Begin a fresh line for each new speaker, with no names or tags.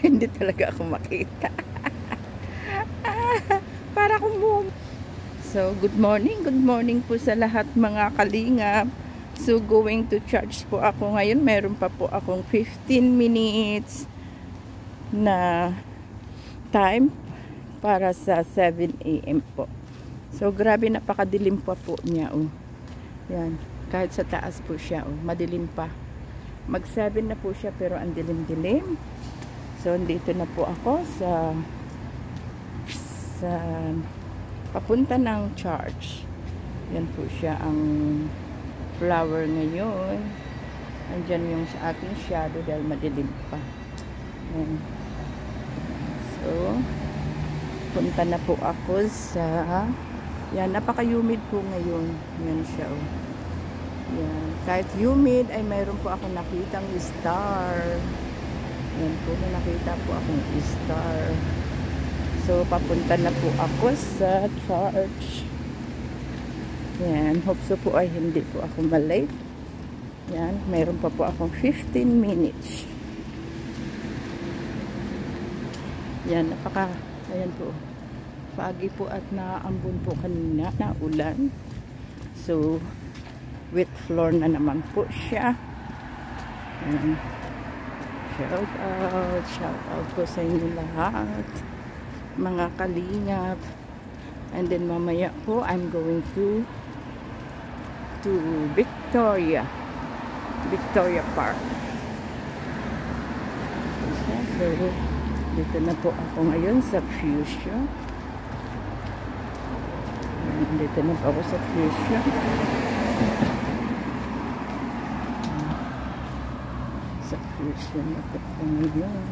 Hindi talaga ako makita. Para akong mum. So, good morning po sa lahat mga kalingap. So, going to church po ako ngayon. Meron pa po akong 15 minutes na time para sa 7 a.m. po. So, grabe, napakadilim pa po niya, oh. Yan. Kahit sa taas po siya, oh. Madilim pa. Mag 7 na po siya, pero ang dilim-dilim. So, dito na po ako sa papunta ng church. Yan po siya ang flower ngayon. Andyan yung sa aking shadow dahil madilim pa. Yan. So, punta na po ako sa yan, napaka-humid po ngayon. Yan siya, oh. Yan. Kahit humid ay mayroon po ako nakitang star. Yan po, nakita po akong star. So, papunta na po ako sa church. Yan. Hope so po ay hindi po ako malate. Yan. Mayroon pa po akong 15 minutes. Yan. Ayan po. Pagi po at naambon po kanina na ulan. So, wet floor na naman po siya. Yan. Shout out po sa inyo lahat. Mga kalingap. And then mamaya po I'm going to Victoria Park. So dito na po ako ngayon sa Fuchsia. Dito na po ako sa Fuchsia. Sa Fuchsia na po ako ngayon.